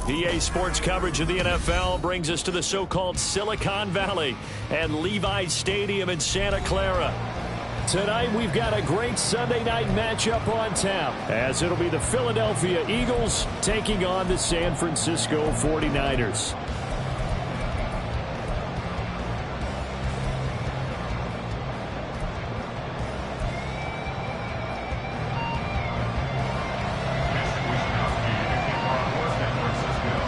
EA Sports coverage of the NFL brings us to the so-called Silicon Valley and Levi's Stadium in Santa Clara. Tonight, we've got a great Sunday night matchup on tap, as it'll be the Philadelphia Eagles taking on the San Francisco 49ers.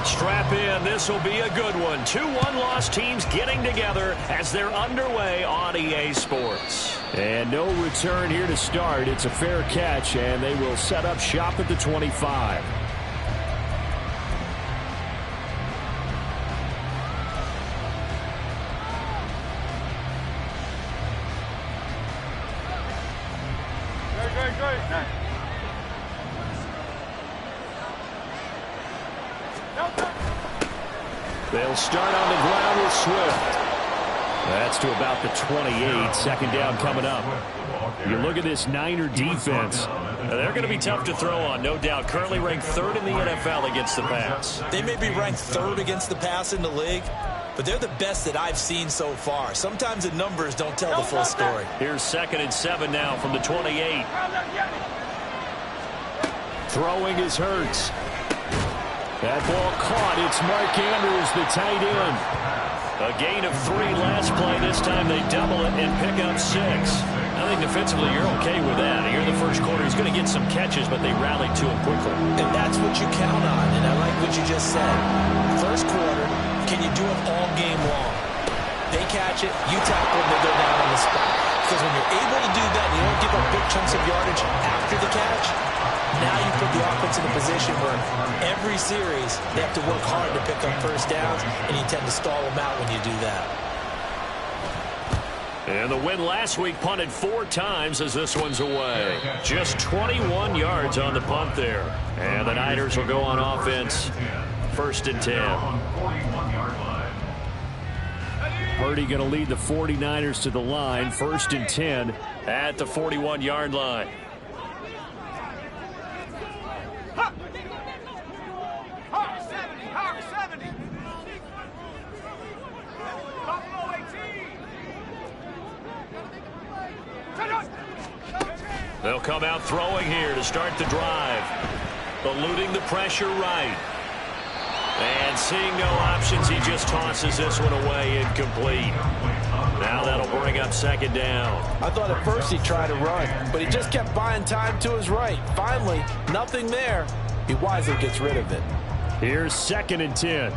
Strap in. This will be a good one. 2 one-loss teams getting together as they're underway on EA Sports. And no return here to start. It's a fair catch, and they will set up shop at the 25. They'll start on the ground with Swift. That's to about the 28. Second down coming up. You look at this Niner defense. They're going to be tough to throw on, no doubt. Currently ranked 3rd in the NFL against the pass. They may be ranked 3rd against the pass in the league, but they're the best that I've seen so far. Sometimes the numbers don't tell the full story. Here's 2nd and 7 now from the 28. Throwing is Hurts. That ball caught. It's Mark Andrews, the tight end. A gain of 3 last play. This time they double it and pick up 6. I think defensively you're okay with that. Here in the first quarter, he's going to get some catches, but they rallied to him quickly. And that's what you count on, and I like what you just said. First quarter, can you do it all game long? They catch it, you tackle them, they go down on the spot. Because when you're able to do that, and you don't give up big chunks of yardage after the catch, now you put the offense in a position where every series they have to work hard to pick up first downs, and you tend to stall them out when you do that. And the win last week punted 4 times as this one's away. Just 21 yards on the punt there. And the Niners will go on offense. 1st and 10. Purdy going to lead the 49ers to the line. 1st and 10 at the 41-yard line. They'll come out throwing here to start the drive. Eluding the pressure right. And seeing no options, he just tosses this one away incomplete. Now that'll bring up 2nd down. I thought at first he tried to run, but he just kept buying time to his right. Finally, nothing there. He wisely gets rid of it. Here's 2nd and 10.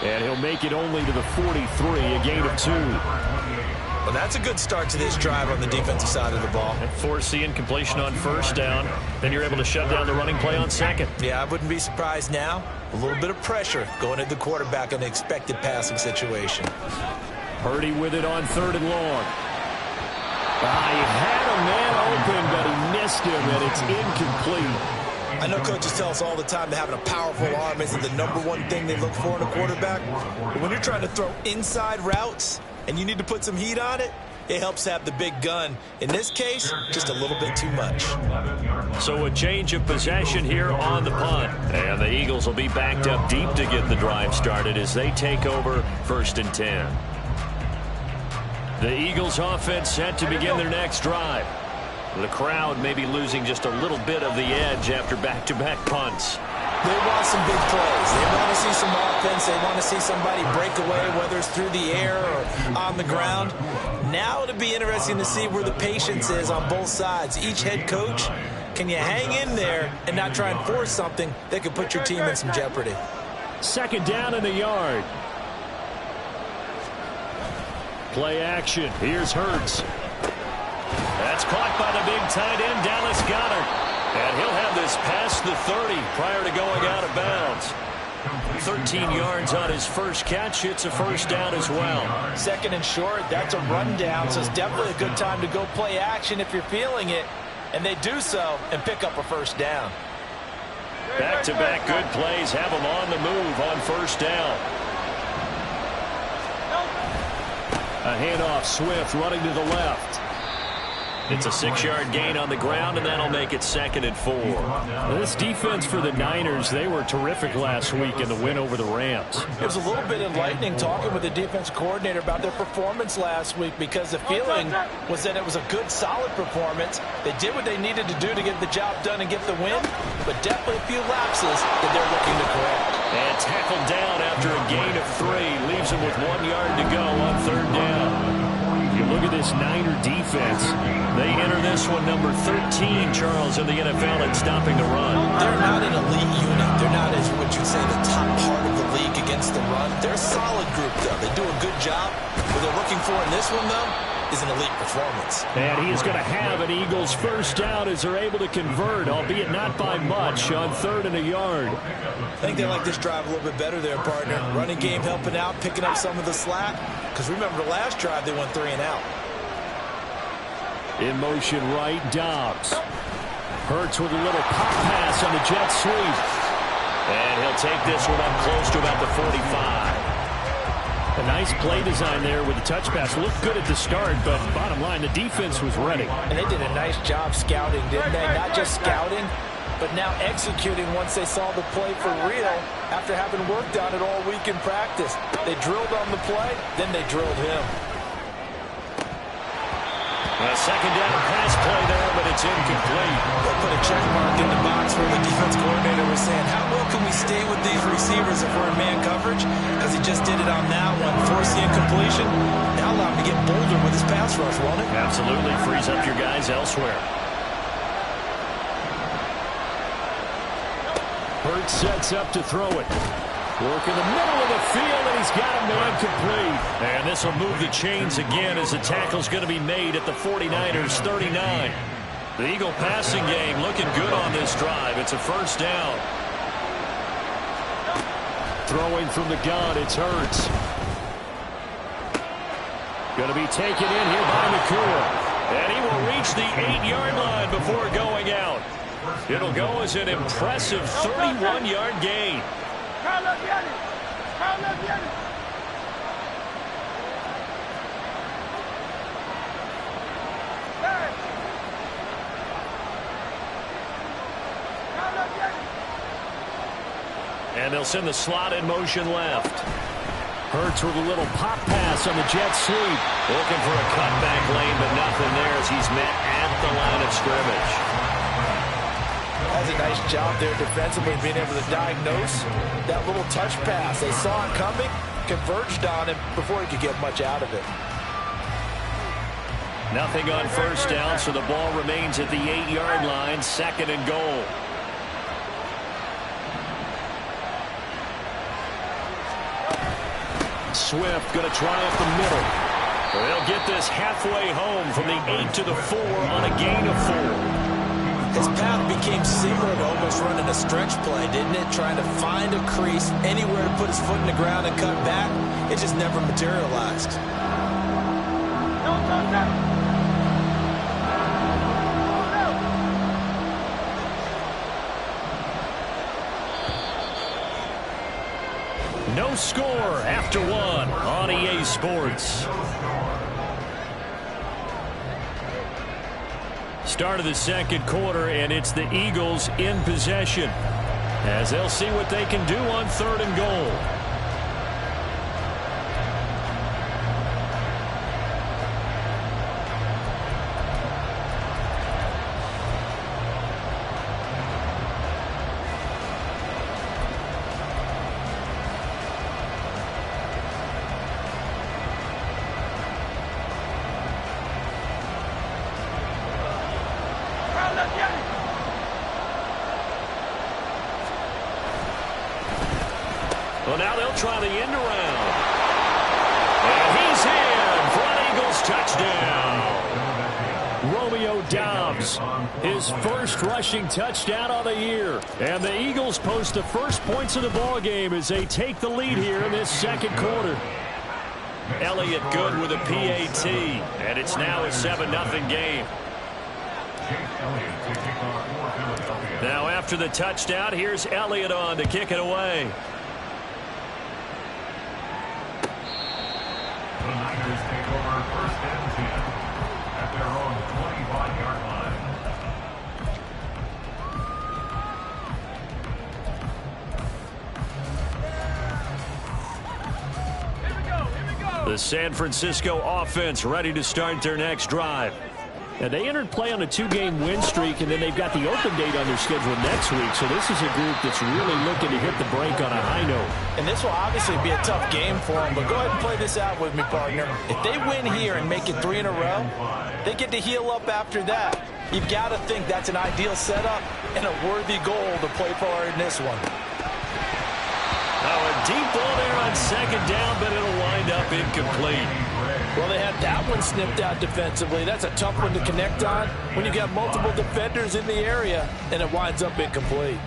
And he'll make it only to the 43, a gain of 2. Well, that's a good start to this drive on the defensive side of the ball. And force the incompletion on 1st down. Then you're able to shut down the running play on 2nd. Yeah, I wouldn't be surprised now. A little bit of pressure going at the quarterback in an expected passing situation. Purdy with it on 3rd and long. He had a man open, but he missed him, and it's incomplete. I know coaches tell us all the time that having a powerful arm isn't the #1 thing they look for in a quarterback. But when you're trying to throw inside routes and you need to put some heat on it, it helps have the big gun. In this case, just a little bit too much. So a change of possession here on the punt. And the Eagles will be backed up deep to get the drive started as they take over 1st and 10. The Eagles offense set to begin their next drive. The crowd may be losing just a little bit of the edge after back-to-back punts. They want some big plays. They want to see some offense. They want to see somebody break away, whether it's through the air or on the ground. Now it'll be interesting to see where the patience is on both sides. Each head coach, can you hang in there and not try and force something that could put your team in some jeopardy? 2nd down in the yard. Play action. Here's Hurts. That's caught by the big tight end, Dallas Goedert. And he'll have this past the 30 prior to going out of bounds. 13 yards on his first catch. It's a 1st down as well. 2nd and short, that's a rundown, so it's definitely a good time to go play action if you're feeling it. And they do so and pick up a 1st down. Back-to-back good plays have them on the move on 1st down. A handoff, Swift running to the left. It's a 6-yard gain on the ground, and that'll make it 2nd and 4. This defense for the Niners, they were terrific last week in the win over the Rams. It was a little bit enlightening talking with the defense coordinator about their performance last week because the feeling was that it was a good, solid performance. They did what they needed to do to get the job done and get the win, but definitely a few lapses that they're looking to correct. And tackled down after a gain of 3. Leaves him with 1 yard to go on 3rd down. You look at this Niner defense. They enter this one number 13, Charles, in the NFL at stopping the run. They're not an elite unit. They're not, as what you'd say, the top part of the league against the run. They're a solid group, though. They do a good job. What they're looking for in this one, though, is an elite performance. And he is going to have an Eagles 1st down as they're able to convert, albeit not by much, on 3rd and a yard. I think they like this drive a little bit better there, partner. Running game helping out, picking up some of the slack. Because remember, the last drive, they went 3 and out. In motion right, Dobbs. Hurts with a little pop pass on the jet sweep. And he'll take this one up close to about the 45. A nice play design there with the touch pass. Looked good at the start, but bottom line, the defense was ready. And they did a nice job scouting, didn't they? Not just scouting, but now executing once they saw the play for real after having worked on it all week in practice. They drilled on the play, then they drilled him. A 2nd down pass play there, but it's incomplete. They'll put a check mark in the box where the defense coordinator was saying, how well can we stay with these receivers if we're in man coverage? Because he just did it on that one, forced the incompletion. Now allow him to get bolder with his pass rush, won't it? Absolutely. Frees up your guys elsewhere. Hurts sets up to throw it. Work in the middle of the field, and he's got a man complete. And this will move the chains again as the tackle's going to be made at the 49ers 39. The Eagle passing game looking good on this drive. It's a 1st down. Throwing from the gun, it's Hurts. Going to be taken in here by McCool. And he will reach the 8-yard line before going out. It'll go as an impressive 31-yard gain. And they'll send the slot in motion left. Hurts with a little pop pass on the jet sweep. Looking for a cutback lane, but nothing there as he's met at the line of scrimmage. That's a nice job there defensively, being able to diagnose that little touch pass. They saw it coming, converged on him before he could get much out of it. Nothing on 1st down, so the ball remains at the 8-yard line, 2nd and goal. Swift going to try up the middle. They'll get this halfway home from the 8 to the 4 on a gain of 4. His path became similar to almost running a stretch play, didn't it? Trying to find a crease, anywhere to put his foot in the ground and cut back. It just never materialized. No score after one on EA Sports. Start of the second quarter, and it's the Eagles in possession as they'll see what they can do on 3rd and goal. Well, now they'll try the end around. And he's in for an Eagles touchdown. Romeo Doubs, his first rushing touchdown of the year. And the Eagles post the first points of the ball game as they take the lead here in this second quarter. Elliott good with a PAT, and it's now a 7-0 game. Now after the touchdown, here's Elliott on to kick it away. The Niners take over 1st and 10 at their own 25-yard line. The San Francisco offense ready to start their next drive. And they entered play on a 2-game win streak, and then they've got the open date on their schedule next week. So this is a group that's really looking to hit the break on a high note. And this will obviously be a tough game for them, but go ahead and play this out with me, partner. If they win here and make it 3 in a row, they get to heal up after that. You've got to think that's an ideal setup and a worthy goal to play for in this one. Now a deep ball there on 2nd down, but it'll wind up incomplete. Well, they had that one snipped out defensively. That's a tough one to connect on when you got multiple defenders in the area, and it winds up incomplete.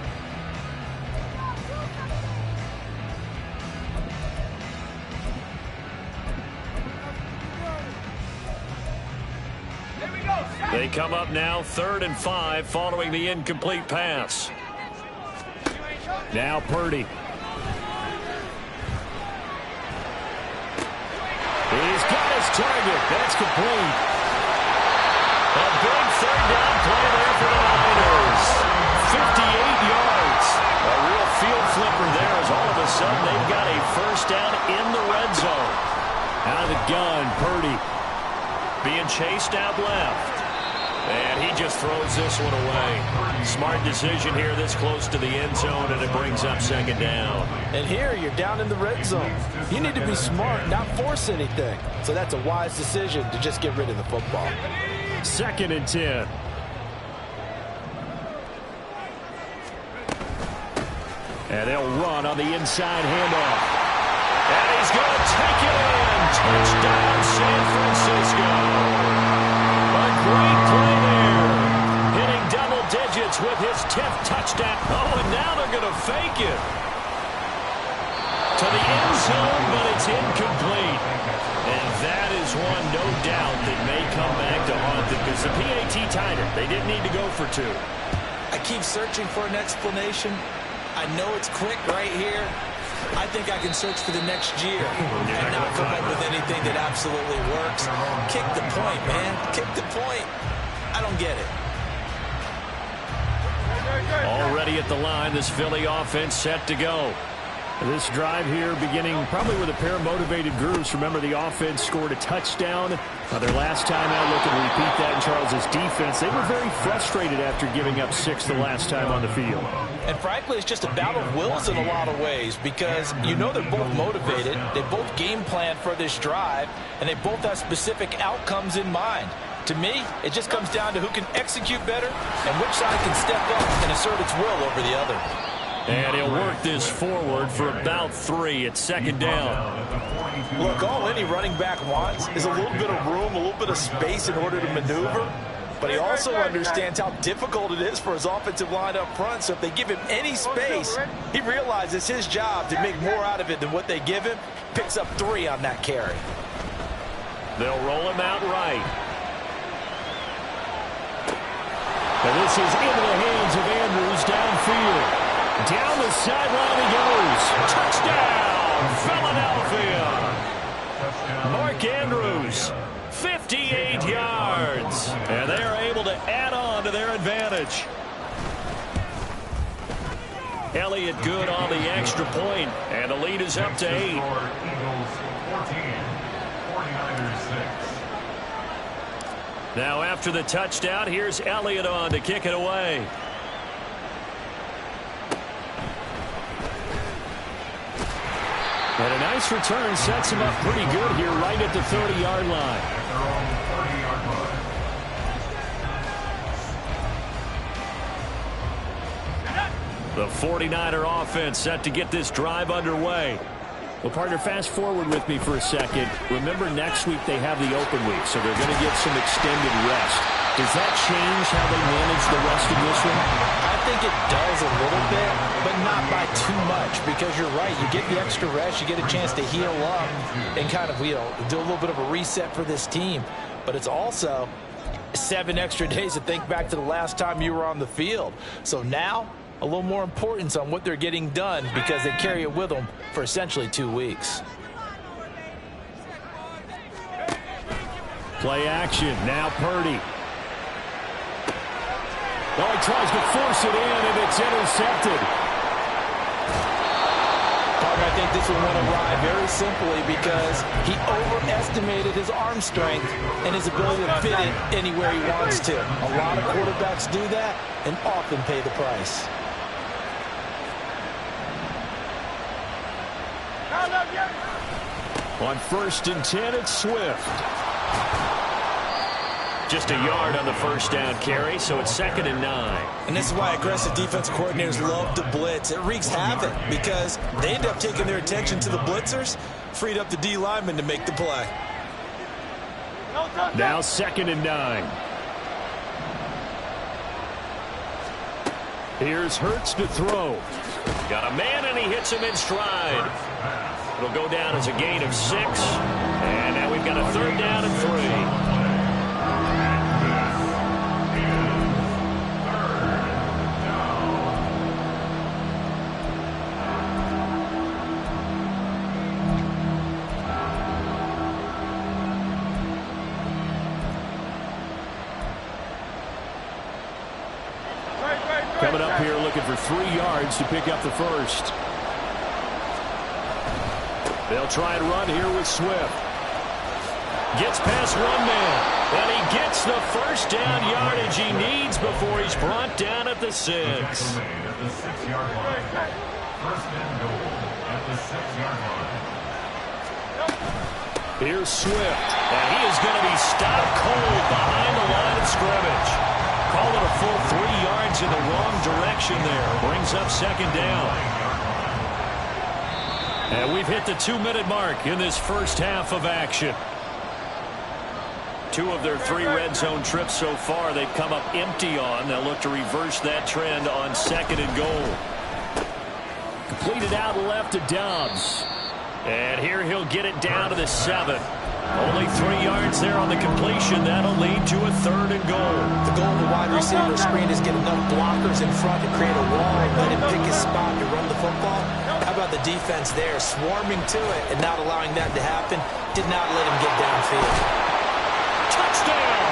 They come up now 3rd and 5 following the incomplete pass. Now Purdy. He's got his target. That's complete. A big 3rd down play there for the Niners. 58 yards. A real field flipper there as all of a sudden they've got a 1st down in the red zone. Out of the gun, Purdy being chased out left. And he just throws this one away. Smart decision here this close to the end zone, and it brings up 2nd down. And here you're down in the red zone. You need to be smart, not force anything. So that's a wise decision to just get rid of the football. 2nd and 10. And they'll run on the inside handoff. And he's going to take it in. Touchdown, San Francisco. A great play there. Hitting double digits with his 10th touchdown. Oh, and now they're going to fake it. To the end zone, but it's incomplete. And that is one, no doubt, that may come back to haunt them because the PAT tied it. They didn't need to go for 2. I keep searching for an explanation. I know it's quick right here. I think I can search for the next year and not come up with anything that absolutely works. Kick the point, man. Kick the point. I don't get it. Already at the line, this Philly offense set to go. This drive here beginning probably with a pair of motivated groups. Remember, the offense scored a touchdown. Their last time out, looking to repeat that in Charles' defense. They were very frustrated after giving up 6 the last time on the field. And frankly, it's just a battle of wills in a lot of ways because you know they're both motivated. They both game plan for this drive, and they both have specific outcomes in mind. To me, it just comes down to who can execute better and which side can step up and assert its will over the other. And he'll work this forward for about 3 at 2nd down. Look, all any running back wants is a little bit of room, a little bit of space in order to maneuver. But he also understands how difficult it is for his offensive line up front. So if they give him any space, he realizes his job to make more out of it than what they give him. Picks up 3 on that carry. They'll roll him out right. And this is into the hands of Andrews downfield. Down the sideline he goes. Touchdown! Philadelphia. Mark Andrews, 58 yards. And they are able to add on to their advantage. Elliott good on the extra point, and the lead is up to 8. Eagles 14, 49ers 6. Now after the touchdown, here's Elliott on to kick it away. And a nice return sets him up pretty good here right at the 30-yard line. At their own 30-yard line. The 49er offense set to get this drive underway. Well, partner, fast forward with me for a second. Remember, next week they have the open week, so they're going to get some extended rest. Does that change how they manage the rest of this one? I think it does a little bit, but not by too much, because you're right. You get the extra rest, you get a chance to heal up and kind of, do a little bit of a reset for this team. But it's also 7 extra days to think back to the last time you were on the field. So now, a little more importance on what they're getting done because they carry it with them for essentially 2 weeks. Play action. Now Purdy. Oh, he tries to force it in, and it's intercepted. Partner, I think this one went awry very simply because he overestimated his arm strength and his ability to fit it anywhere he wants to. A lot of quarterbacks do that and often pay the price. On 1st and 10, it's Swift. Just a yard on the first down carry, so it's 2nd and 9. And this is why aggressive defensive coordinators love to blitz. It wreaks havoc because they end up taking their attention to the blitzers, freed up the D lineman to make the play. Now 2nd and 9. Here's Hurts to throw. Got a man, and he hits him in stride. It'll go down as a gain of 6. And now we've got a 3rd down and 3. Coming up here looking for 3 yards to pick up the first. They'll try and run here with Swift. Gets past one man. And he gets the first down yardage he needs before he's brought down at the 6. At the 6-yard line. 1st and goal at the 6-yard line. Here's Swift. And he is going to be stopped cold behind the line of scrimmage. Call it a full 3 yards in the wrong direction there. Brings up 2nd down. And we've hit the 2-minute mark in this first half of action. 2 of their 3 red zone trips so far they've come up empty on. They'll look to reverse that trend on 2nd and goal. Completed out left to Dobbs. And here he'll get it down to the 7. Only 3 yards there on the completion. That'll lead to a 3rd and goal. The goal of the wide receiver screen is get enough blockers in front to create a wall, let him pick his spot to run the football. How about the defense there, swarming to it and not allowing that to happen? Did not let him get downfield. Touchdown!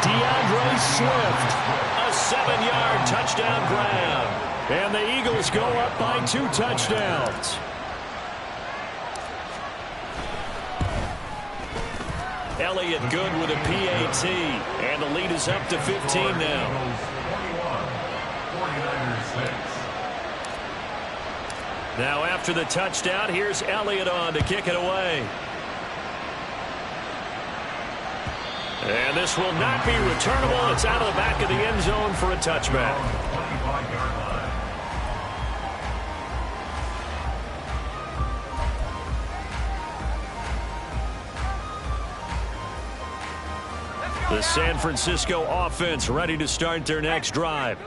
DeAndre Swift, a 7-yard touchdown grab. And the Eagles go up by 2 touchdowns. Elliott good with a PAT, and the lead is up to 15 now. 49ers 6. Now after the touchdown, here's Elliott on to kick it away. And this will not be returnable. It's out of the back of the end zone for a touchback. 25-yard line. The San Francisco offense ready to start their next drive.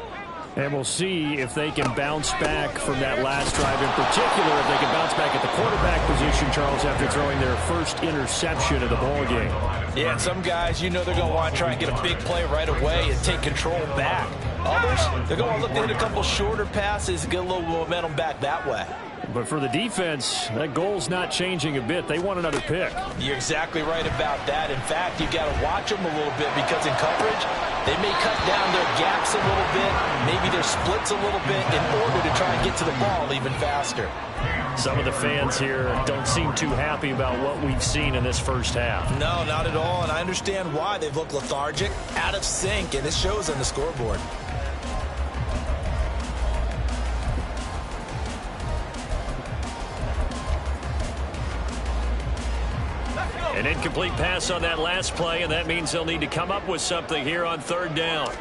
And we'll see if they can bounce back from that last drive. In particular, if they can bounce back at the quarterback position, Charles, after throwing their first interception of the ballgame. Yeah, and some guys, they're going to want to try and get a big play right away and take control back. Others, they're going to look to hit a couple shorter passes and get a little momentum back that way. But for the defense, that goal's not changing a bit. They want another pick. You're exactly right about that. In fact, you've got to watch them a little bit because in coverage, they may cut down their gaps a little bit, maybe their splits a little bit in order to try and get to the ball even faster. Some of the fans here don't seem too happy about what we've seen in this first half. No, not at all, and I understand why. They've looked lethargic, out of sync, and it shows on the scoreboard. An incomplete pass on that last play, and that means they'll need to come up with something here on third down.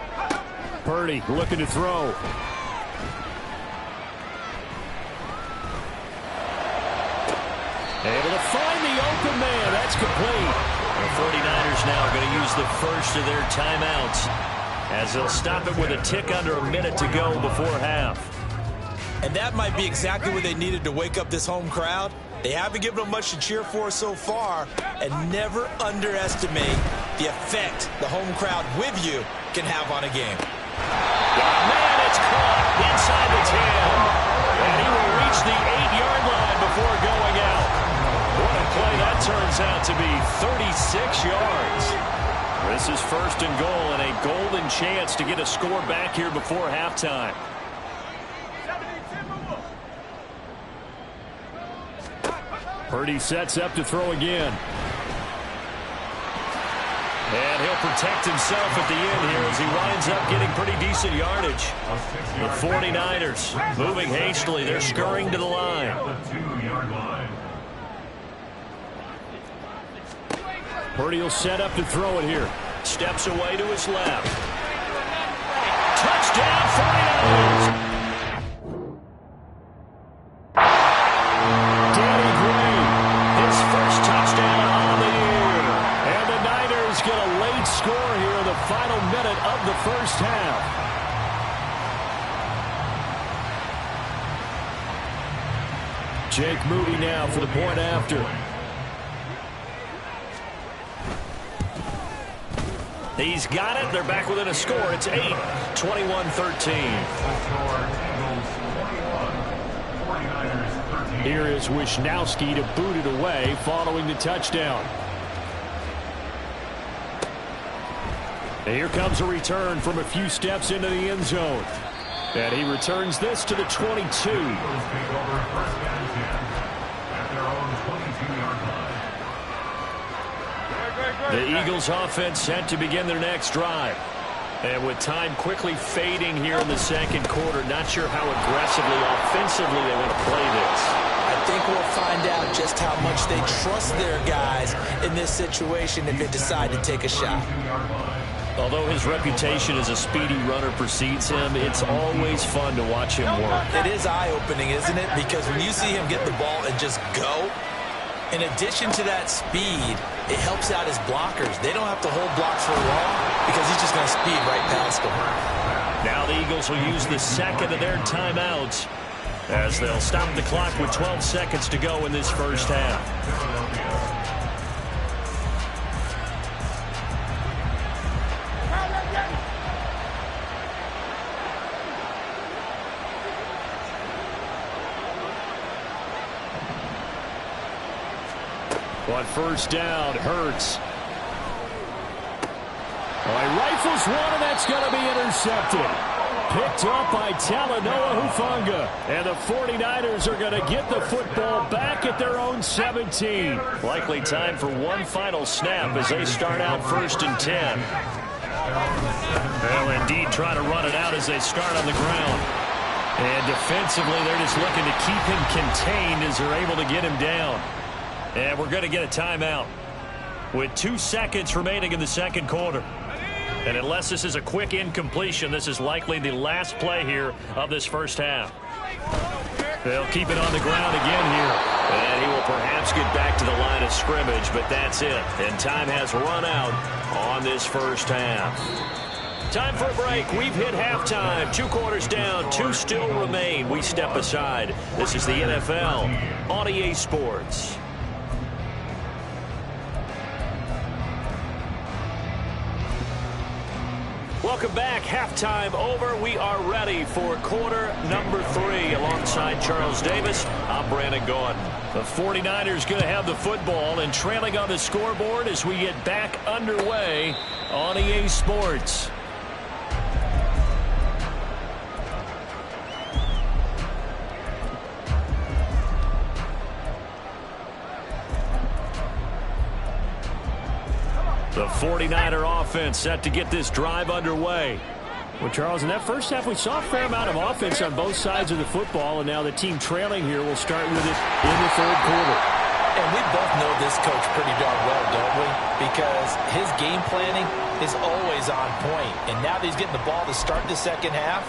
Purdy looking to throw. Able to find the open man. That's complete. The 49ers now are going to use the first of their timeouts as they'll stop it with a tick under a minute to go before half. And that might be exactly what they needed to wake up this home crowd. They haven't given them much to cheer for so far, and never underestimate the effect the home crowd with you can have on a game. Oh, man, it's caught inside the 10. And he will reach the 8-yard line before going out. What a play that turns out to be, 36 yards. This is first and goal and a golden chance to get a score back here before halftime. Purdy sets up to throw again. And he'll protect himself at the end here as he winds up getting pretty decent yardage. The 49ers moving hastily. They're scurrying to the line. Purdy will set up to throw it here. Steps away to his left. Touchdown 49ers! Final minute of the first half. Jake Moody now for the point after. He's got it. They're back within a score. It's 8, 21-13. Here is Wisnowski to boot it away following the touchdown. Here comes a return from a few steps into the end zone. And he returns this to the 22. The Eagles offense set to begin their next drive. And with time quickly fading here in the second quarter, not sure how aggressively, offensively they want to play this. I think we'll find out just how much they trust their guys in this situation if they decide to take a shot. Although his reputation as a speedy runner precedes him, it's always fun to watch him work. It is eye-opening, isn't it? Because when you see him get the ball and just go, in addition to that speed, it helps out his blockers. They don't have to hold blocks for long because he's just going to speed right past them. Now the Eagles will use the second of their timeouts as they'll stop the clock with 12 seconds to go in this first half. On first down, Hurts. He rifles one, and that's going to be intercepted. Picked up by Talanoa Hufanga. And the 49ers are going to get the football back at their own 17. Likely time for one final snap as they start out first and 10. Well, indeed, try to run it out as they start on the ground. And defensively, they're just looking to keep him contained as they're able to get him down. And we're going to get a timeout with 2 seconds remaining in the second quarter. And unless this is a quick incompletion, this is likely the last play here of this first half. They'll keep it on the ground again here. And he will perhaps get back to the line of scrimmage, but that's it. And time has run out on this first half. Time for a break. We've hit halftime. 2 quarters down, 2 still remain. We step aside. This is the NFL on EA Sports. Welcome back. Halftime over. We are ready for quarter number 3. Alongside Charles Davis, I'm Brandon Gaudin. The 49ers going to have the football and trailing on the scoreboard as we get back underway on EA Sports. The 49er offense set to get this drive underway. Well, Charles, in that first half, we saw a fair amount of offense on both sides of the football, and now the team trailing here will start with it in the third quarter. And we both know this coach pretty darn well, don't we? Because his game planning is always on point. And now that he's getting the ball to start the second half,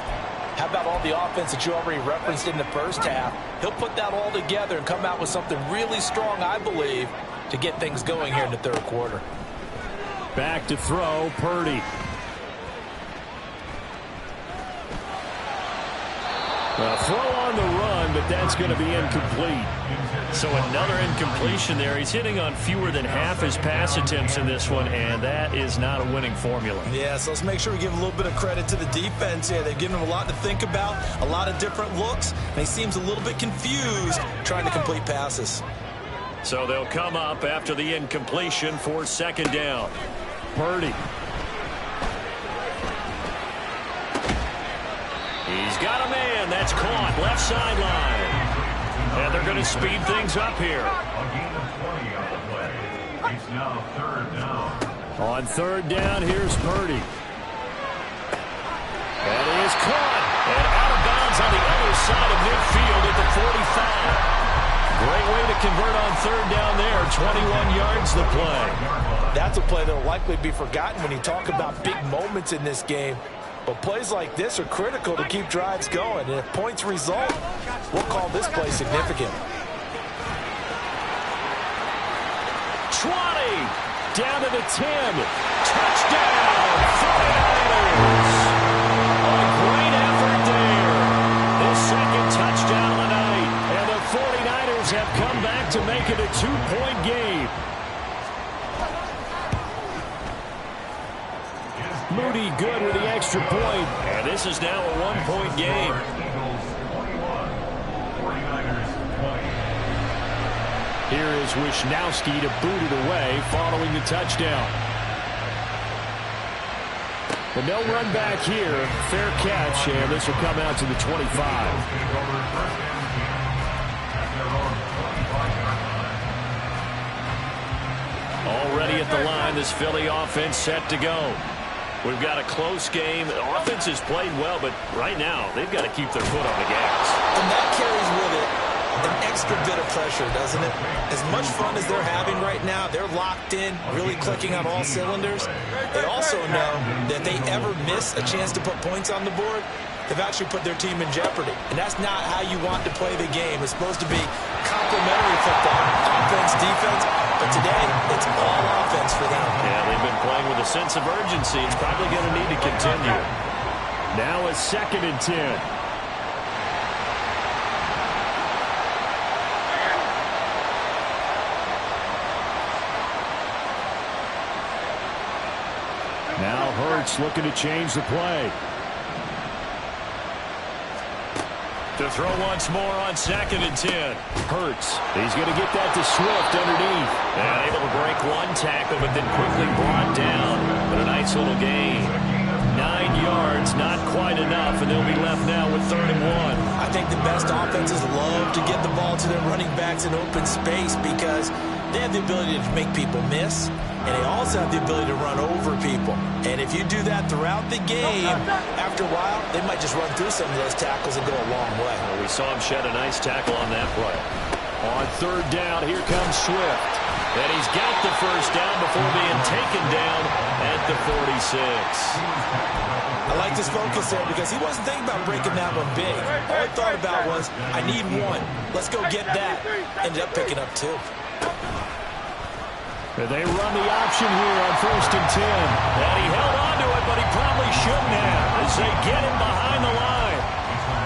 how about all the offense that you already referenced in the first half? He'll put that all together and come out with something really strong, I believe, to get things going here in the third quarter. Back to throw, Purdy. A throw on the run, but that's going to be incomplete. So another incompletion there. He's hitting on fewer than half his pass attempts in this one, and that is not a winning formula. Yeah, so let's make sure we give a little bit of credit to the defense here. They've given him a lot to think about, a lot of different looks, and he seems a little bit confused trying to complete passes. So they'll come up after the incompletion for second down. Purdy. He's got a man. That's caught. Left sideline. And they're going to speed things up here. A gain of 20 on the play. It's now third down. On third down, here's Purdy. And he is caught. And out of bounds on the other side of midfield at the 45. Great way to convert on third down there. 21 yards the play. That's a play that will likely be forgotten when you talk about big moments in this game. But plays like this are critical to keep drives going. And if points result, we'll call this play significant. 20. Down to the 10. Touchdown. 49ers. A great effort there. The second touchdown of the night. And the 49ers have come back to make it a 2-point game. Moody good with the extra point. And this is now a 1-point game. Eagles 21, 49ers 20. Here is Wisnowski to boot it away following the touchdown. But no run back here. Fair catch, and this will come out to the 25. Already at the line, this Philly offense set to go. We've got a close game. The offense has played well, but right now they've got to keep their foot on the gas. And that carries with it an extra bit of pressure, doesn't it? As much fun as they're having right now, they're locked in, really clicking on all cylinders. They also know that if they ever miss a chance to put points on the board, they've actually put their team in jeopardy. And that's not how you want to play the game. It's supposed to be complementary football, offense, defense. But today, it's all offense for them. Yeah, they've been playing with a sense of urgency. It's probably going to need to continue. Now a 2nd and 10. Now Hurts looking to change the play. To throw once more on 2nd and 10. Hurts. He's going to get that to Swift underneath. And able to break one tackle, but then quickly brought down. But a nice little gain. 9 yards, not quite enough, and they'll be left now with 3rd and 1. I think the best offenses love to get the ball to their running backs in open space because they have the ability to make people miss, and they also have the ability to run over people. And if you do that throughout the game, after a while, they might just run through some of those tackles and go a long way. Well, we saw him shed a nice tackle on that play. On 3rd down, here comes Swift. And he's got the first down before being taken down at the 46. I like this focus there because he wasn't thinking about breaking that one big. All he thought about was, I need one. Let's go get that. Ended up picking up 2. They run the option here on 1st and 10. And he held on to it, but he probably shouldn't have as they get him behind the line.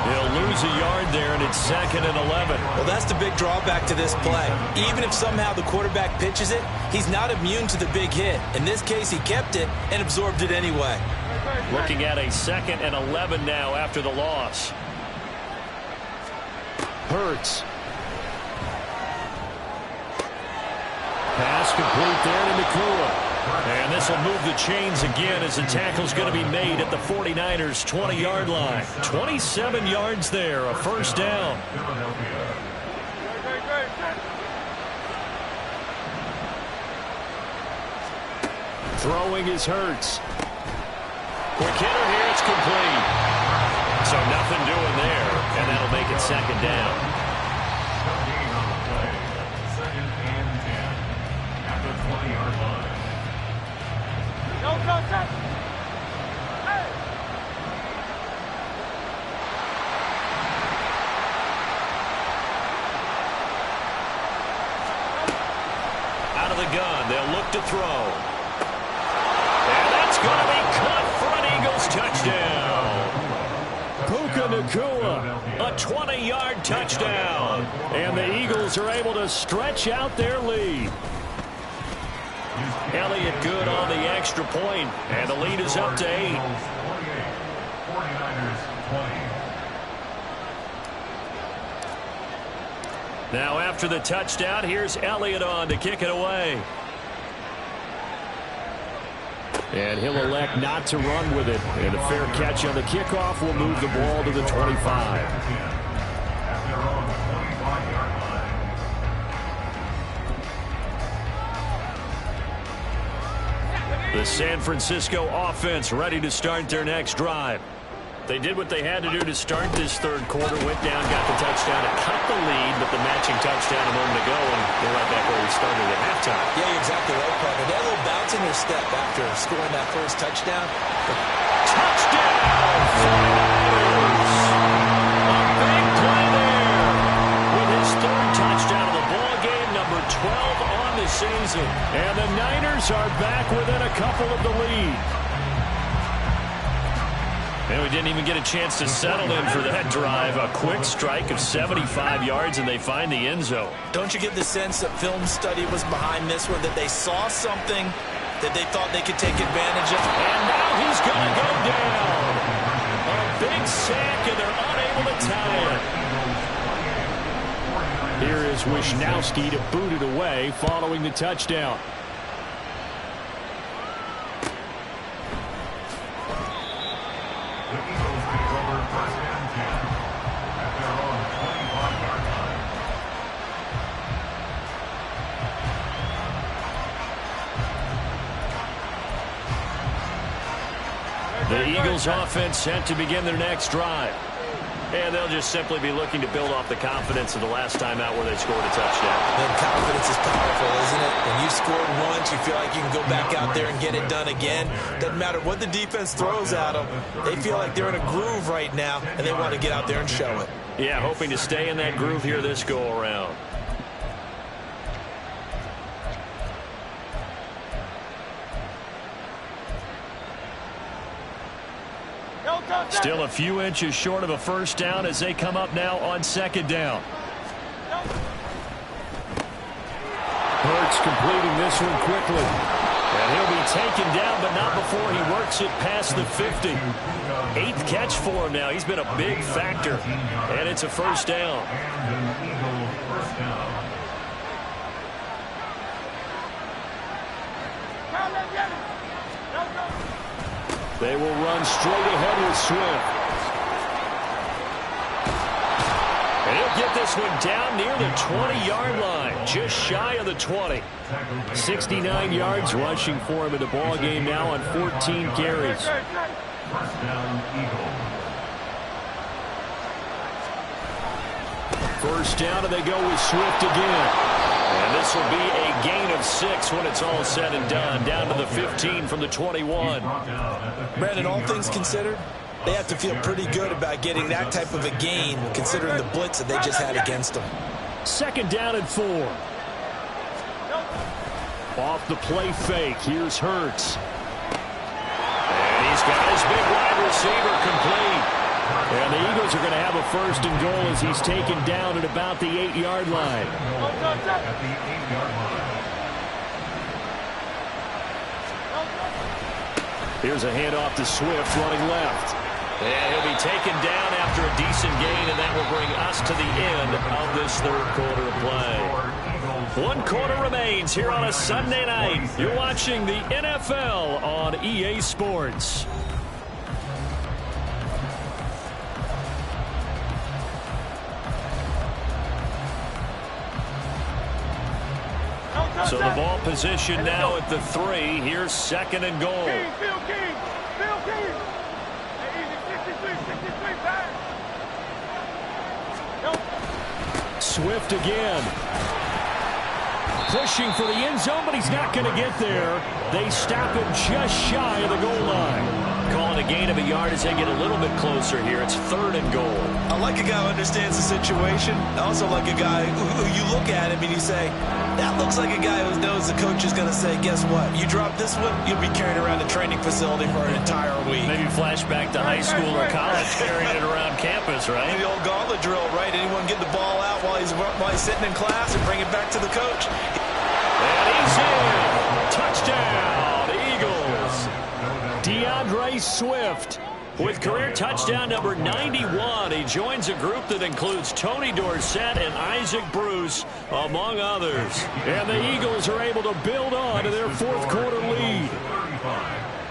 He'll lose a yard there, and it's 2nd and 11. Well, that's the big drawback to this play. Even if somehow the quarterback pitches it, he's not immune to the big hit. In this case, he kept it and absorbed it anyway. Looking at a 2nd and 11 now after the loss. Hurts. Pass complete there to Nakua. And this will move the chains again as the tackle's going to be made at the 49ers' 20-yard line. 27 yards there, a first down. Throwing is Hurts. Quick hitter here, it's complete. So nothing doing there, and that'll make it 2nd down. Second and 10 at the 20-yard line. Out of the gun, they'll look to throw. And that's going to be caught for an Eagles touchdown. Puka Nakua, a 20-yard touchdown. And the Eagles are able to stretch out their lead. Elliott good on the extra point, and the lead is up to 8. 49ers 20. Now after the touchdown, here's Elliott on to kick it away. And he'll elect not to run with it. And a fair catch on the kickoff will move the ball to the 25. The San Francisco offense ready to start their next drive. They did what they had to do to start this third quarter. Went down, got the touchdown, and cut the lead, but the matching touchdown a moment ago, and they're right back where we started at halftime. Yeah, you're exactly right, partner. They had a little bounce in their step after scoring that first touchdown. Touchdown! 49ers! A big play there with his 3rd touchdown of the ball game, number 12 on the season. And the Niners are back within a couple of the lead. And we didn't even get a chance to settle in for that drive. A quick strike of 75 yards, and they find the end zone. Don't you get the sense that film study was behind this one, that they saw something that they thought they could take advantage of? And now he's going to go down. A big sack, and they're unable to tie it. Here is Wisnowski to boot it away following the touchdown. The Eagles take over 1st and 10 at their own 25-yard line. The Eagles offense set to begin their next drive. And they'll just simply be looking to build off the confidence of the last time out where they scored a touchdown. That confidence is powerful, isn't it? When you scored once, you feel like you can go back out there and get it done again. Doesn't matter what the defense throws at them. They feel like they're in a groove right now, and they want to get out there and show it. Yeah, hoping to stay in that groove here this go-around. Still a few inches short of a first down as they come up now on 2nd down. Hurts completing this one quickly. And he'll be taken down, but not before he works it past the 50. 8th catch for him now. He's been a big factor. And it's a first down. And an Eagle first down. They will run straight ahead with Swift. And he'll get this one down near the 20-yard line, just shy of the 20. 69 yards rushing for him in the ball game now on 14 carries. First down, Eagle. First down, and they go with Swift again. And this will be a gain of 6 when it's all said and done, down to the 15 from the 21. Brandon, all things considered, they have to feel pretty good about getting that type of a gain, considering the blitz that they just had against them. 2nd down and 4. Off the play fake, here's Hurts. And he's got his big wide receiver complete. And the Eagles are going to have a 1st and goal as he's taken down at about the 8-yard line. At the 8-yard line. Here's a handoff to Swift running left. And he'll be taken down after a decent gain, and that will bring us to the end of this third quarter of play. 1 quarter remains here on a Sunday night. You're watching the NFL on EA Sports. So the ball position now at the 3. Here's 2nd and goal. Swift again. Pushing for the end zone, but he's not going to get there. They stop him just shy of the goal line. Calling a gain of a yard as they get a little bit closer here. It's 3rd and goal. I like a guy who understands the situation. I also like a guy who you look at him and you say, that looks like a guy who knows the coach is going to say, guess what? You drop this one, you'll be carrying around the training facility for an entire week. Maybe flashback to high school or college carrying it around campus, right? The old gauntlet drill, right? Anyone get the ball out while he's sitting in class and bring it back to the coach. And he's in. Touchdown, Eagles. DeAndre Swift with career touchdown number 91. He joins a group that includes Tony Dorsett and Isaac Bruce, among others. And the Eagles are able to build on to their 4th quarter lead.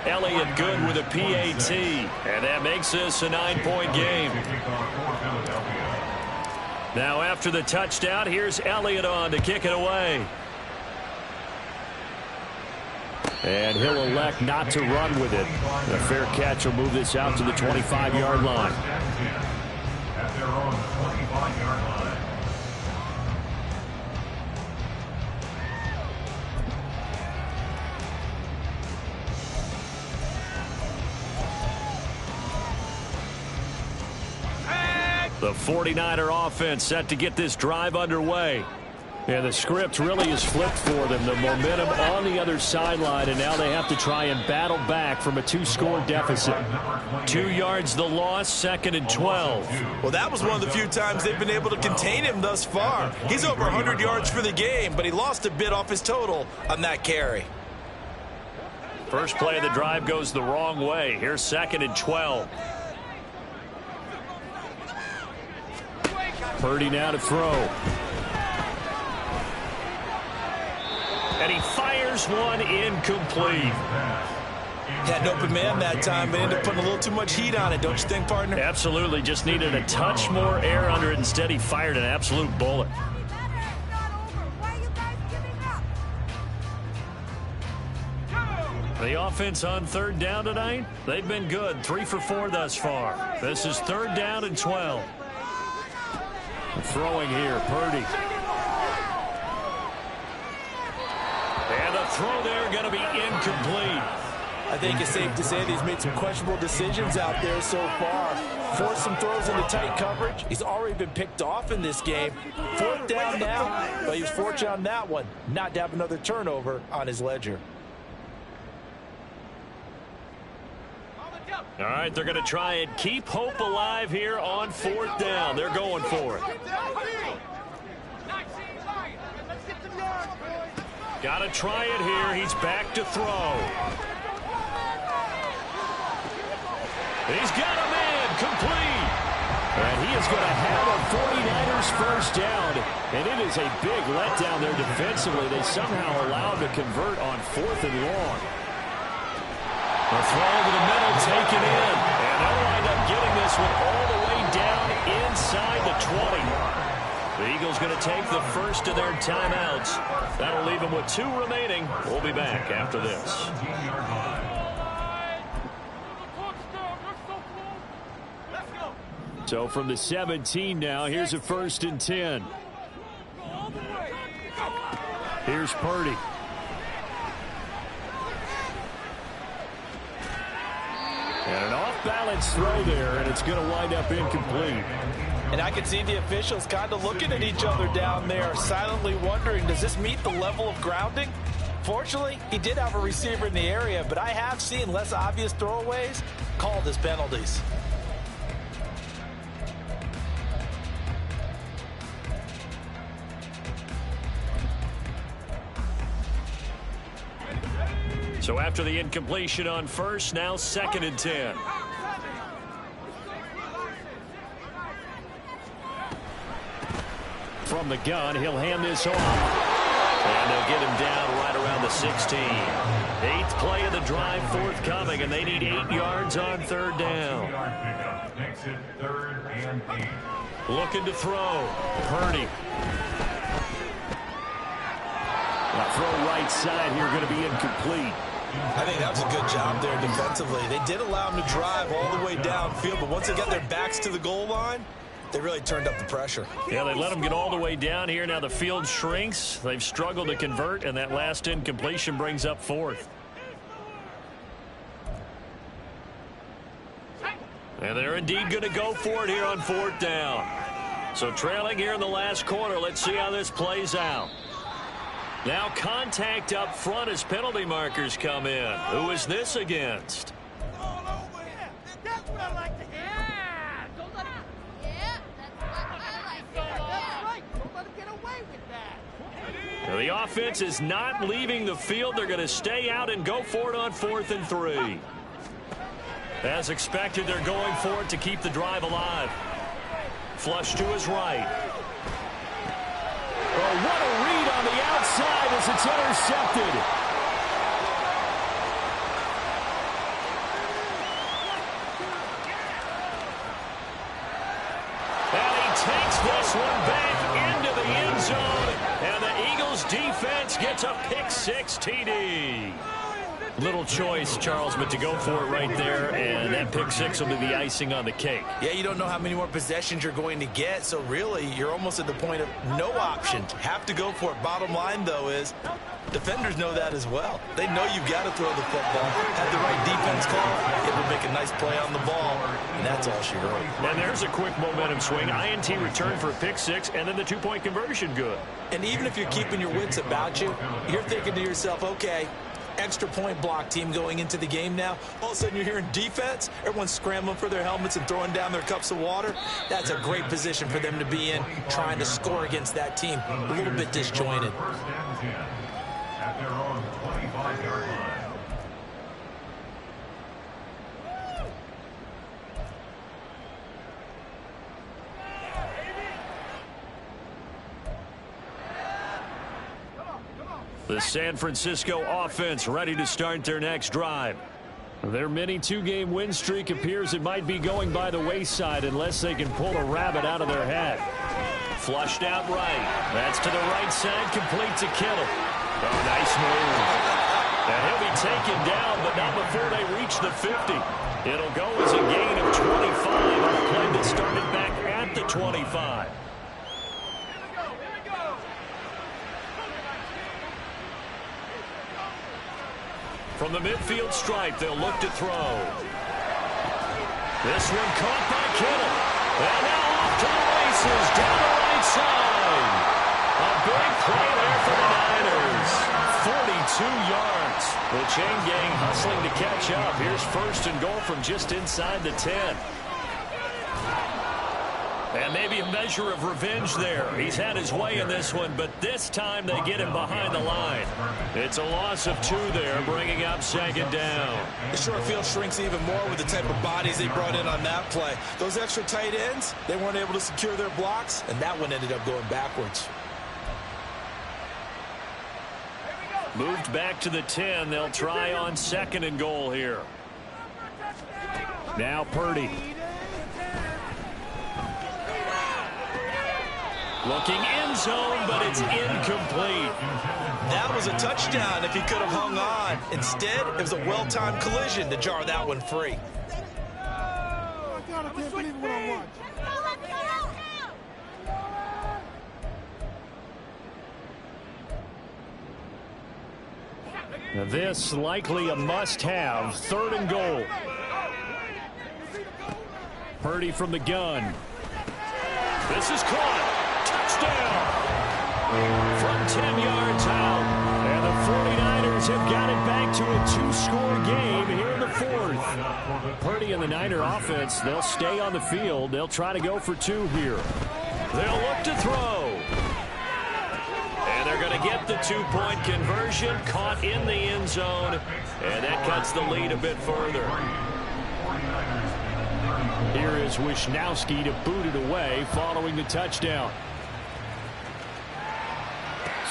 Elliott good with a PAT. And that makes this a 9-point game. Now after the touchdown, here's Elliott on to kick it away. And he'll elect not to run with it. A fair catch will move this out to the 25-yard line. At their own 25-yard line. The 49er offense set to get this drive underway. And the script really is flipped for them. The momentum on the other sideline, and now they have to try and battle back from a 2-score deficit. 2 yards the loss, 2nd and 12. Well, that was one of the few times they've been able to contain him thus far. He's over 100 yards for the game, but he lost a bit off his total on that carry. First play of the drive goes the wrong way. Here's 2nd and 12. Purdy now to throw. And he fires one incomplete. Had an open man that time, but ended up putting a little too much heat on it, don't you think, partner? Absolutely. Just needed a touch more air under it. Instead, he fired an absolute bullet. The offense on 3rd down tonight, they've been good. 3 for 4 thus far. This is 3rd down and 12. Throwing here, Purdy. And the throw there going to be incomplete. I think it's safe to say that he's made some questionable decisions out there so far. Forced some throws into tight coverage. He's already been picked off in this game. 4th down now, but he was fortunate on that one not to have another turnover on his ledger. All right, they're going to try and keep hope alive here on 4th down. They're going for it. Got to try it here. He's back to throw. He's got a man complete. And he is going to have a 49ers first down. And it is a big letdown there defensively. They somehow allowed to convert on 4th and long. The throw over the middle taken in. And they'll wind up getting this one all the way down inside the 20. The Eagles going to take the first of their timeouts. That'll leave them with 2 remaining. We'll be back after this. So from the 17 now, here's a 1st and 10. Here's Purdy. And an off-balance throw there, and it's going to wind up incomplete. And I can see the officials kind of looking at each other down there, silently wondering, does this meet the level of grounding? Fortunately, he did have a receiver in the area, but I have seen less obvious throwaways called as penalties. So after the incompletion on first, now 2nd and 10. From the gun, he'll hand this off. And they'll get him down right around the 16. 8th play of the drive forthcoming, and they need 8 yards on 3rd down. Makes it 3rd and 8. Looking to throw. Purdy. That throw right side here going to be incomplete. I think that was a good job there defensively. They did allow them to drive all the way downfield, but once they got their backs to the goal line, they really turned up the pressure. Yeah, they let them get all the way down here. Now the field shrinks. They've struggled to convert, and that last incompletion brings up 4th. And they're indeed going to go for it here on 4th down. So trailing here in the last quarter. Let's see how this plays out. Now contact up front as penalty markers come in. Who is this against? That's what I like to hear. Don't let him. Yeah, that's what I like to hear. That's right. Don't let him get away with that. Now the offense is not leaving the field. They're going to stay out and go for it on 4th and 3. As expected, they're going for it to keep the drive alive. Flush to his right. Oh, what a read on the outside as it's intercepted. And he takes this one back into the end zone. And the Eagles defense gets a pick-6 TD. Little choice, Charles, but to go for it right there, and that pick-6 will be the icing on the cake. Yeah, you don't know how many more possessions you're going to get, so really you're almost at the point of no option. Have to go for it. Bottom line, though, is defenders know that as well. They know you've got to throw the football. Have the right defense call, able to make a nice play on the ball, and that's all she wrote. And there's a quick momentum swing. INT return for a pick-6, and then the 2-point conversion good. And even if you're keeping your wits about you, you're thinking to yourself, okay, extra point block team going into the game now. All of a sudden you're hearing defense. Everyone's scrambling for their helmets and throwing down their cups of water. That's a great position for them to be in, trying to score against that team. A little bit disjointed. 1st and 10 at their own 25-yard line. The San Francisco offense ready to start their next drive. Their mini 2-game win streak appears it might be going by the wayside unless they can pull a rabbit out of their hat. Flushed out right. That's to the right side, complete to Kittle. Oh, nice move. And he'll be taken down, but not before they reach the 50. It'll go as a gain of 25 on a play that started back at the 25. From the midfield stripe, they'll look to throw. This one caught by Kittle. And now off to the races, down the right side. A big play there for the Niners. 42 yards. The chain gang hustling to catch up. Here's 1st and goal from just inside the 10. And maybe a measure of revenge there. He's had his way in this one, but this time they get him behind the line. It's a loss of 2 there, bringing up 2nd down. The short field shrinks even more with the type of bodies they brought in on that play. Those extra tight ends, they weren't able to secure their blocks, and that one ended up going backwards. Moved back to the 10. They'll try on 2nd and goal here. Now Purdy. Looking end zone, but it's incomplete. That was a touchdown if he could have hung on. Instead, it was a well-timed collision to jar that one free. I can't believe what I watched. Now this likely a must-have. 3rd and goal. Purdy from the gun. This is caught. Touchdown. From 10 yards out. And the 49ers have got it back to a 2-score game here in the 4th. Purdy and the Niner offense, they'll stay on the field. They'll try to go for 2 here. They'll look to throw. And they're going to get the two-point conversion, caught in the end zone, and that cuts the lead a bit further. Here is Wisnowski to boot it away following the touchdown.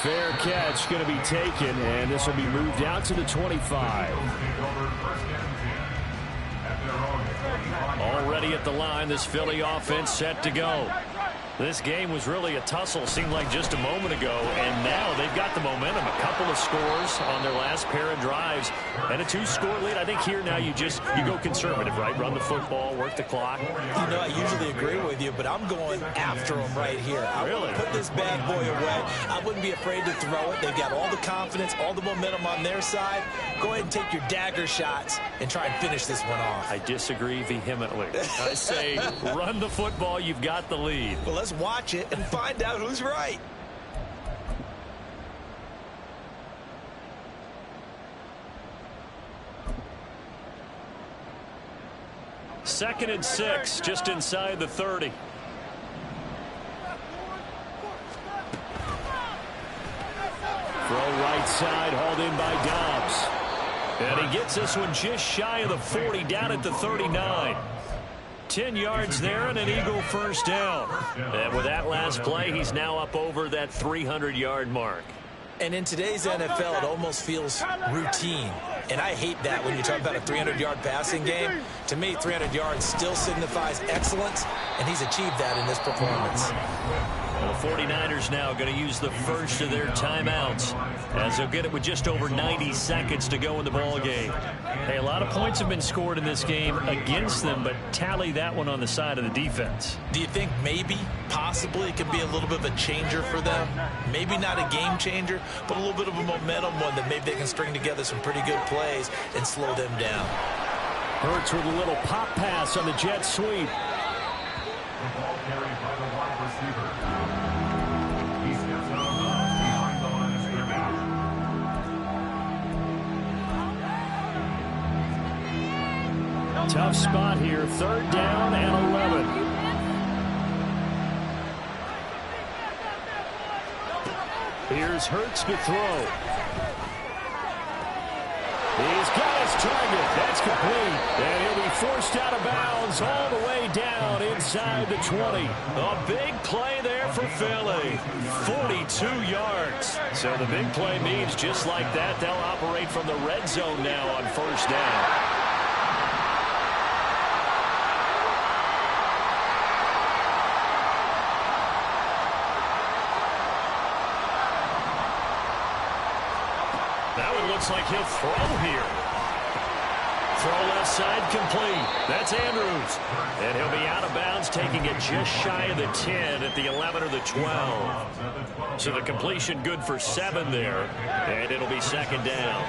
Fair catch going to be taken, and this will be moved out to the 25. Already at the line, this Philly offense set to go. This game was really a tussle, seemed like just a moment ago, and now they've got the momentum. A couple of scores on their last pair of drives, and a 2-score lead. I think here now you go conservative, right? Run the football, work the clock. You know, I usually agree with you, but I'm going after them right here. I really put this bad boy away. I wouldn't be afraid to throw it. They've got all the confidence, all the momentum on their side. Go ahead and take your dagger shots and try and finish this one off. I disagree vehemently. I say run the football. You've got the lead. Well, let's watch it and find out who's right. Second and 6, just inside the 30. Throw right side, hauled in by Dobbs. And he gets this one just shy of the 40, down at the 39. 10 yards there and an Eagle first down. And with that last play, he's now up over that 300-yard mark. And in today's NFL, it almost feels routine. And I hate that when you talk about a 300-yard passing game. To me, 300 yards still signifies excellence, and he's achieved that in this performance. The 49ers now going to use the first of their timeouts as they'll get it with just over 90 seconds to go in the ball game. Hey, a lot of points have been scored in this game against them, but tally that one on the side of the defense. Do you think maybe, possibly, it could be a little bit of a changer for them? Maybe not a game changer, but a little bit of a momentum one that maybe they can string together some pretty good plays and slow them down. Hurts with a little pop pass on the jet sweep. The ball carried by the wide receiver. He steps out behind the line of scrimmage. Tough spot here, 3rd down and 11. Here's Hurts to throw. He's got his target. That's complete. And he'll be forced out of bounds all the way down inside the 20. A big play there for Philly. 42 yards. So the big play means just like that, they'll operate from the red zone now on first down. That one looks like he'll throw here. Throw left side complete. That's Andrews. And he'll be out of bounds, taking it just shy of the 10 at the 11 or the 12. So the completion good for 7 there. And it'll be 2nd down.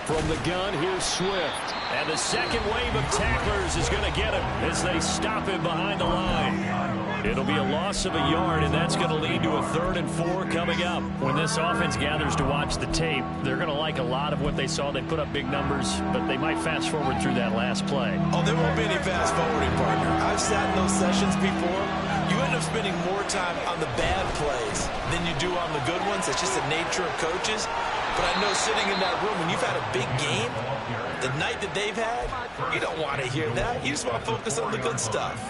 From the gun, here's Swift. And the second wave of tacklers is going to get him as they stop him behind the line. It'll be a loss of a yard, and that's going to lead to a 3rd and 4 coming up. When this offense gathers to watch the tape, they're going to like a lot of what they saw. They put up big numbers, but they might fast forward through that last play. Oh, there won't be any fast forwarding, partner. I've sat in those sessions before. You end up spending more time on the bad plays than you do on the good ones. It's just the nature of coaches. But I know sitting in that room, when you've had a big game, the night that they've had, you don't want to hear that. You just want to focus on the good stuff.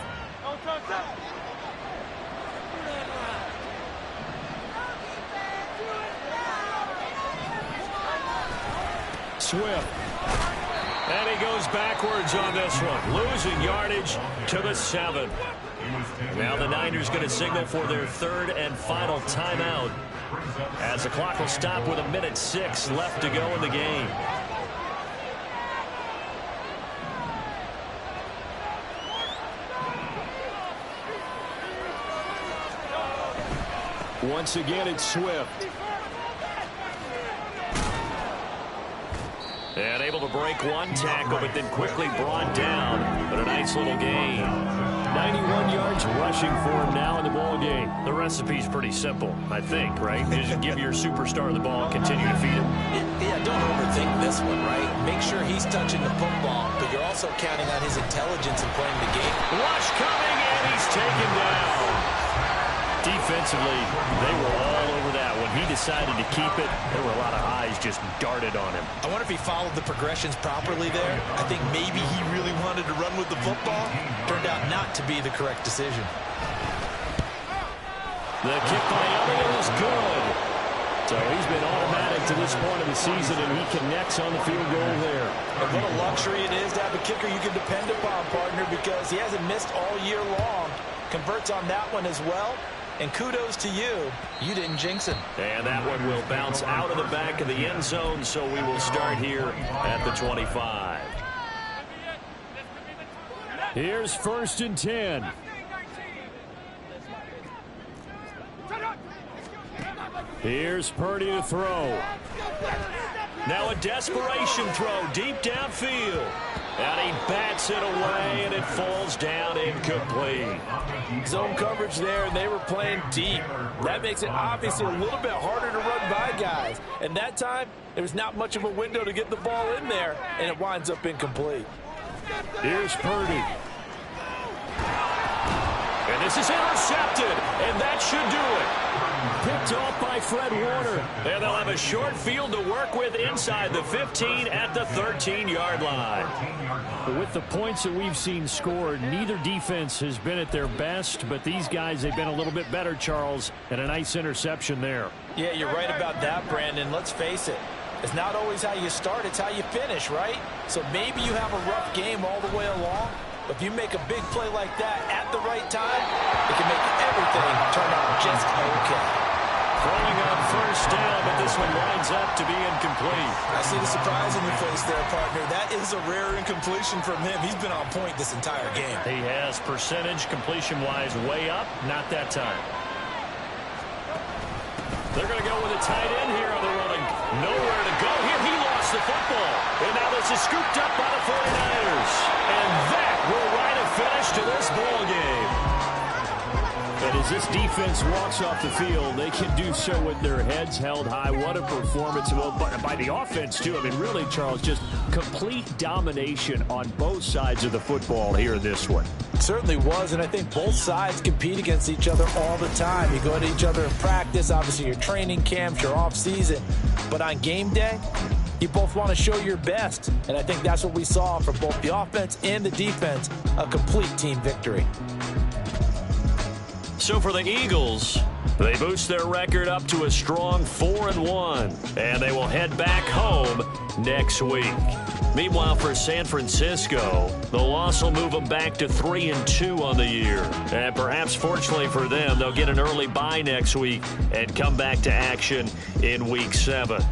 Swift. And he goes backwards on this one, losing yardage to the 7. Now the Niners going to signal for their 3rd and final timeout, as the clock will stop with 1:06 left to go in the game. Once again, it's Swift. And able to break one tackle, but then quickly brought down. But a nice little gain. 91 yards rushing for him now in the ball game. The recipe's pretty simple, I think, right? You just give your superstar the ball and continue to feed him. Yeah, don't overthink this one, right? Make sure he's touching the football, but you're also counting on his intelligence in playing the game. Rush coming, and he's taken down. Defensively, they were all over that. When he decided to keep it, there were a lot of eyes just darted on him. I wonder if he followed the progressions properly there. I think maybe he really wanted to run with the football. Turned out not to be the correct decision. The kick by Elliott is good. So he's been automatic to this point of the season, and he connects on the field goal there. And what a luxury it is to have a kicker you can depend upon, partner, because he hasn't missed all year long. Converts on that one as well. And kudos to you. You didn't jinx him. And that one will bounce out of the back of the end zone, so we will start here at the 25. Here's 1st and 10. Here's Purdy to throw. Now a desperation throw deep downfield. And he bats it away, and it falls down incomplete. Zone coverage there, and they were playing deep. That makes it obviously a little bit harder to run by guys. And that time, there was not much of a window to get the ball in there, and it winds up incomplete. Here's Purdy. And this is intercepted, and that should do it. Picked off by Fred Warner. And they'll have a short field to work with inside the 15 at the 13-yard line. With the points that we've seen scored, neither defense has been at their best, but these guys, they've been a little bit better, Charles, and a nice interception there. Yeah, you're right about that, Brandon. Let's face it. It's not always how you start, it's how you finish, right? So maybe you have a rough game all the way along, but if you make a big play like that at the right time, it can make everything turn out just okay. Throwing on 1st down, but this one winds up to be incomplete. I see the surprise in your face there, partner. That is a rare incompletion from him. He's been on point this entire game. He has percentage completion-wise way up, not that time. They're going to go with a tight end here on the running. Nowhere to go here. He lost the football. And now this is scooped up by the 49ers. And that will write a finish to this ball game. And as this defense walks off the field, they can do so with their heads held high. What a performance. Well, by the offense, too. I mean, really, Charles, just complete domination on both sides of the football here in this one. It certainly was, and I think both sides compete against each other all the time. You go to each other in practice, obviously your training camps, your off-season. But on game day, you both want to show your best. And I think that's what we saw from both the offense and the defense, a complete team victory. So for the Eagles, they boost their record up to a strong 4-1, and they will head back home next week. Meanwhile, for San Francisco, the loss will move them back to 3-2 on the year. And perhaps fortunately for them, they'll get an early bye next week and come back to action in Week 7.